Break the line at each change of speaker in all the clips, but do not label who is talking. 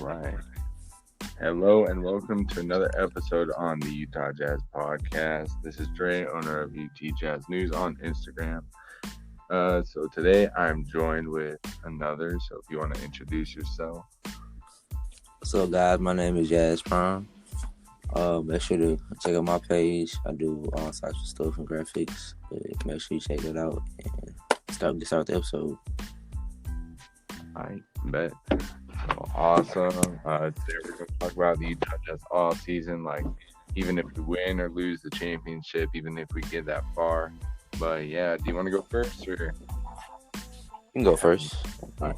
right. Hello and welcome to another episode on the Utah Jazz Podcast. This is Dre, owner of UT Jazz News on Instagram. So today I'm joined with another. So if you want to introduce yourself.
So guys, my name is Jazz Prime. Make sure to check out my page. I do all sorts of stuff and graphics. But make sure you check it out and start the episode.
I bet. So awesome. Today we're going to talk about the Utah Jazz all season. Like, even if we win or lose the championship, even if we get that far. But yeah, do you want to go first or?
You can go first.
All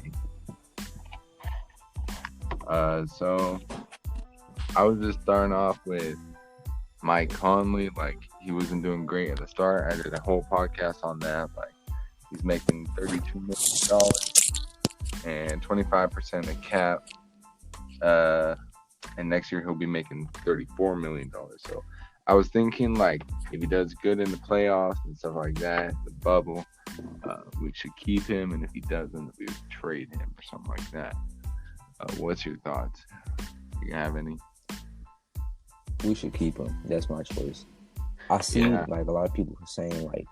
right. So I was just starting off with Mike Conley. Like, he wasn't doing great at the start. I did a whole podcast on that. Like, he's making $32 million and 25% of cap. And next year he'll be making $34 million. So I was thinking, like, if he does good in the playoffs and stuff like that, the bubble, we should keep him. And if he doesn't, we would trade him or something like that. What's your thoughts? Do you have any?
We should keep him. That's my choice. I see like a lot of people saying like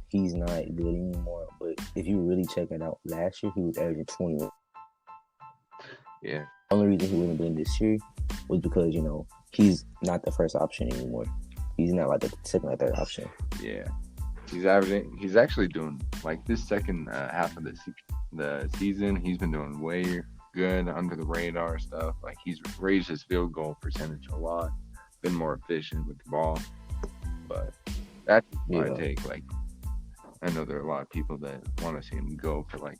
he's not good anymore, but if you really check it out, last year he was averaging 21.
Yeah.
The only reason he wasn't doing this year was because, he's not the first option anymore. He's not like the second or third option.
Yeah. He's actually doing, like, this second half of the season, he's been doing way good under the radar stuff. Like, he's raised his field goal percentage a lot, been more efficient with the ball. But that's my take. Like, I know there are a lot of people that want to see him go for, like,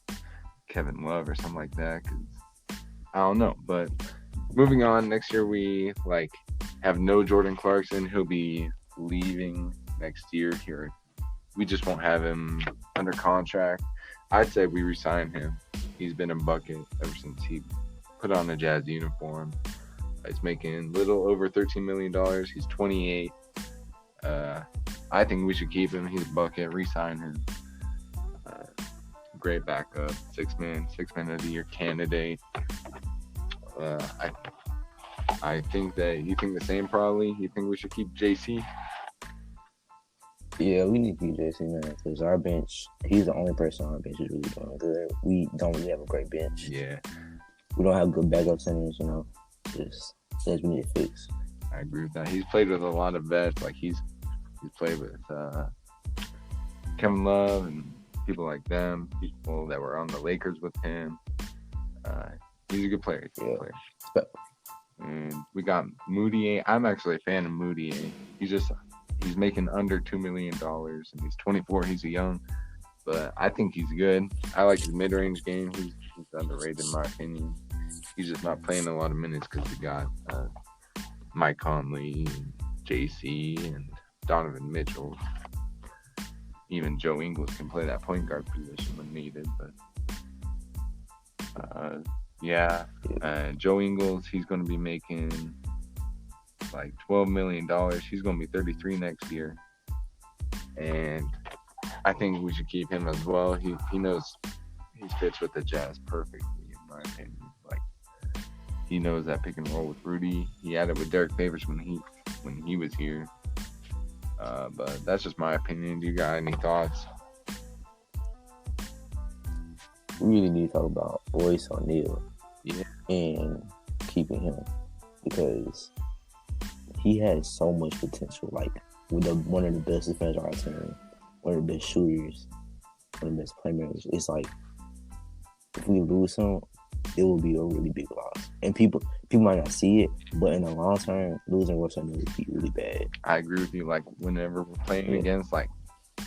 Kevin Love or something like that, because I don't know. But moving on, next year we, like, have no Jordan Clarkson. He'll be leaving next year here. We just won't have him under contract. I'd say we resign him. He's been a bucket ever since he put on a Jazz uniform. He's making a little over $13 million. He's 28. I think we should keep him. He's a bucket. Resign him. Great backup. Six man of the year candidate. I think that you think the same probably. You think we should keep JC?
Yeah, we need to keep JC, man, because our bench, he's the only person on our bench who's really doing good. We don't really have a great bench.
Yeah.
We don't have good backup centers, Just things we need to fix.
I agree with that. He's played with a lot of vets. Like, he's played with Kevin Love and people like them, people that were on the Lakers with him. He's a good player. And we got Moutier. I'm actually a fan of Moutier. He's making under $2 million, and he's 24. He's young, but I think he's good. I like his mid-range game. He's underrated in my opinion. He's just not playing a lot of minutes because we got Mike Conley, and JC, and Donovan Mitchell. Even Joe Ingles can play that point guard position when needed. But Joe Ingles, he's going to be making like $12 million. He's going to be 33 next year. And I think we should keep him as well. He knows he fits with the Jazz perfectly, in my opinion. Like, he knows that pick and roll with Rudy. He had it with Derek Favors when he was here. But that's just my opinion. Do you got any thoughts?
We really need to talk about Royce O'Neal and keeping him, because he has so much potential. Like, with one of the best defenders on our team, one of the best shooters, one of the best playmakers. It's like, if we lose him, it will be a really big loss. And people might not see it, but in the long term, losing Royce O'Neal would be really bad.
I agree with you. Like, whenever we're playing against, like,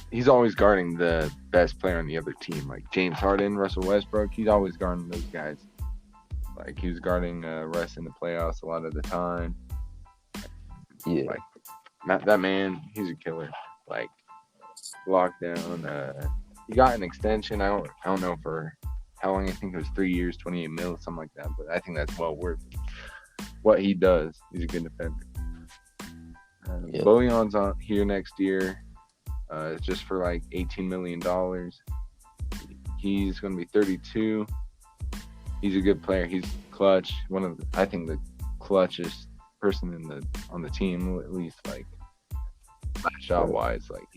he's always guarding the best player on the other team. Like, James Harden, Russell Westbrook, he's always guarding those guys. Like, he was guarding Russ in the playoffs a lot of the time.
Yeah.
Like, that man, he's a killer. Like, lockdown. He got an extension. I don't know for how long. I think it was 3 years, 28 mil, something like that. But I think that's well worth what he does. He's a good defender. Bojan's on here next year. Just for like $18 million. He's going to be 32. He's a good player. He's clutch. I think the clutchest person on the team, at least like shot wise. Like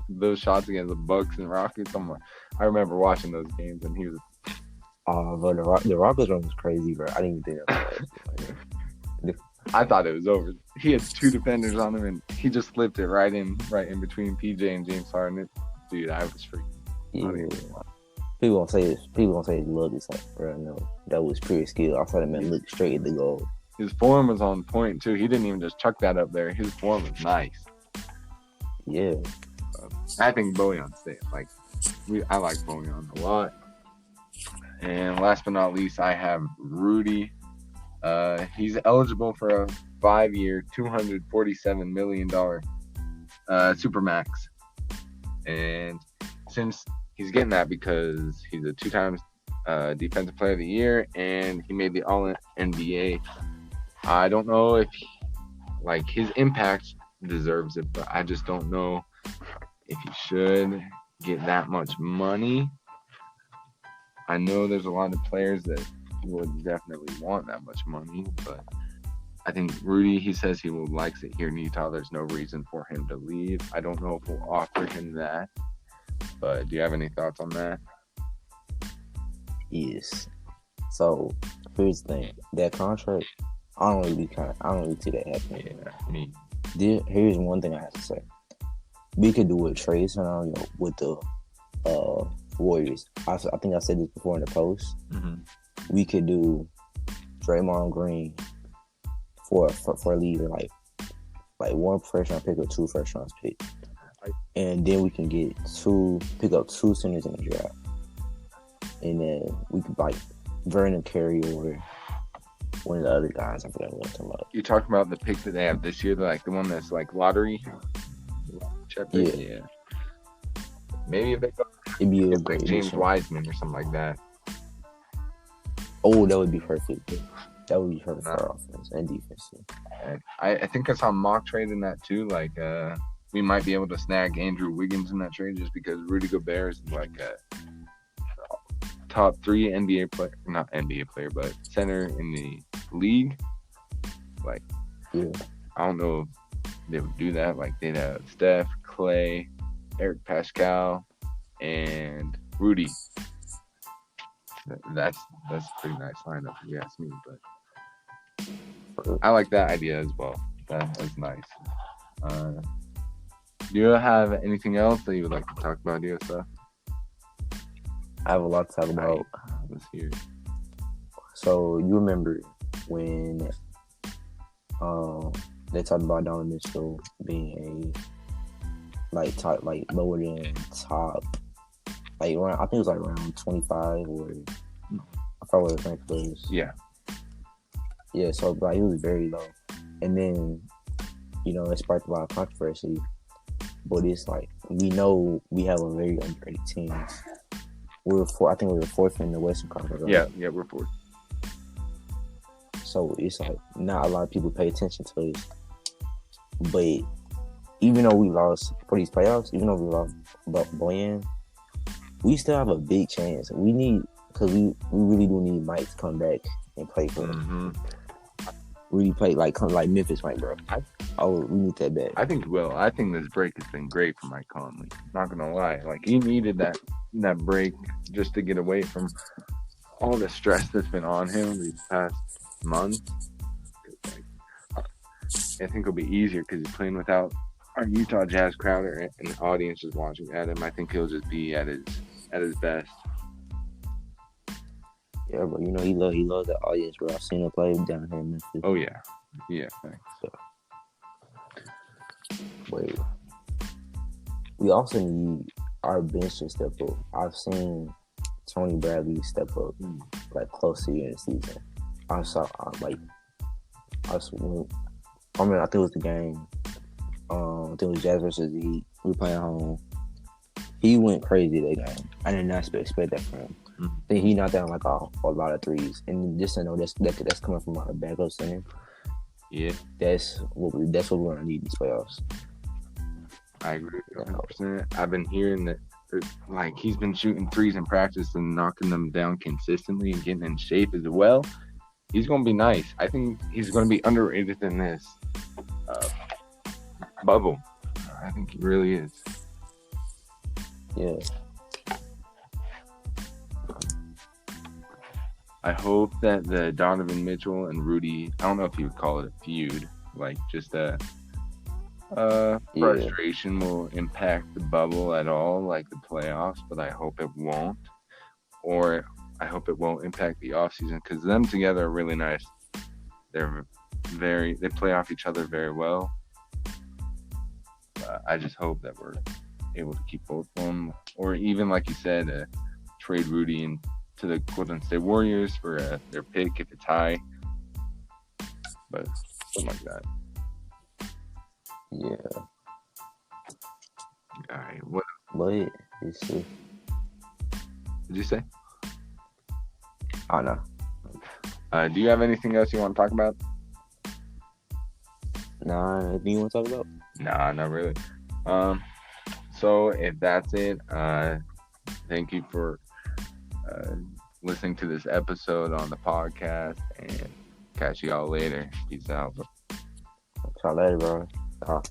those shots against the Bucks and Rockets. I remember watching those games, and he was.
But the Rockets run was crazy, bro. I didn't even think that was
I thought it was over. He had two defenders on him, and he just slipped it right in between PJ and James Harden. Dude, I was freaking.
Yeah. People gonna say it's luck. It's like, bro, no, that was pure skill. I thought that man looked straight at the goal.
His form was on point too. He didn't even just chuck that up there. His form was nice.
Yeah.
I think Bojan's staying. I like Bojan a lot. And last but not least, I have Rudy. He's eligible for a 5-year, $247 million Supermax. And since he's getting that because he's a 2-time Defensive Player of the Year and he made the All-NBA, I don't know if his impact deserves it, but I just don't know if he should get that much money. I know there's a lot of players that would definitely want that much money, but I think Rudy, he says he likes it here in Utah. There's no reason for him to leave. I don't know if we'll offer him that, but do you have any thoughts on that?
Yes. So here's the thing: that contract, I don't really see that happening.
Yeah, me.
Here's one thing I have to say: we could do a trade scenario with the Warriors. I think I said this before in the post.
Mm-hmm.
We could do Draymond Green for a leader, like 1 first-round pick or 2 first-round picks, and then we can pick up 2 centers in the draft, and then we could Vernon Carey or one of the other guys. I forgot what I'm talking about.
You're talking about the pick that they have this year, the one that's lottery. Yeah. Maybe if they go,
it'd be a great
James Wiseman or something like that.
Oh, that would be perfect. That would be perfect for our offense and defense.
I think I saw mock trade in that too. We might be able to snag Andrew Wiggins in that trade just because Rudy Gobert is a top 3 NBA player, not NBA player, but center in the league.
Yeah.
I don't know if they would do that. They'd have Steph, Clay, Eric Pascal, and Rudy. That's a pretty nice lineup if you ask me, but I like that idea as well. That's nice. Do you have anything else that you would like to talk about, DSF?
I have a lot to talk about.
Let's hear it.
So you remember when they talked about Donovan Mitchell being top, lower than top, around, I think it was around 25 or I forgot what the rank was.
Yeah.
Yeah, so he was very low, and then it sparked a lot of controversy. But it's we know we have a very underrated team. I think we were 4th in the Western Conference. Right?
Yeah, we're 4th.
So it's not a lot of people pay attention to us. But even though we lost for these playoffs, even though we lost Bojan, we still have a big chance. Because we really do need Mike to come back and play for us.
Mm-hmm.
Really play like Memphis, right, bro? We need that bad.
I think he will. I think this break has been great for Mike Conley. Not gonna lie, he needed that break just to get away from all the stress that's been on him these past months. I think it'll be easier because he's playing without our Utah Jazz crowd and the audience is watching at him. I think he'll just be at his best.
Yeah, bro. He loves the audience, bro. I've seen him play down here in Memphis.
Oh yeah, thanks.
So, wait, we also need our bench to step up. I've seen Tony Bradley step up close to the end of the season. I think it was the game. I think it was Jazz versus the Heat. We were playing home. He went crazy that game. I did not expect that from him.
Mm-hmm.
I think he knocked down a lot of threes, and just to know that's coming from our backup center.
Yeah,
that's what we're gonna need in these playoffs.
I agree 100%. I've been hearing that like he's been shooting threes in practice and knocking them down consistently and getting in shape as well. He's going to be nice. I think he's going to be underrated in this bubble. I think he really is.
Yeah.
I hope that the Donovan Mitchell and Rudy, I don't know if you would call it a feud, like just a frustration will impact the bubble at all, like the playoffs, but I hope it won't. Or I hope it won't impact the offseason because them together are really nice. They play off each other very well. I just hope that we're able to keep both of them, or even like you said, trade Rudy into the Golden State Warriors for their pick if it's high. But something like that.
Yeah.
All right. What?
But you see.
Did you say?
Oh no.
Do you have anything else you want to talk about?
Nah, anything you want to talk about?
Nah, not really. So if that's it, thank you for listening to this episode on the podcast, and catch y'all later. Peace out.
Talk later, bro.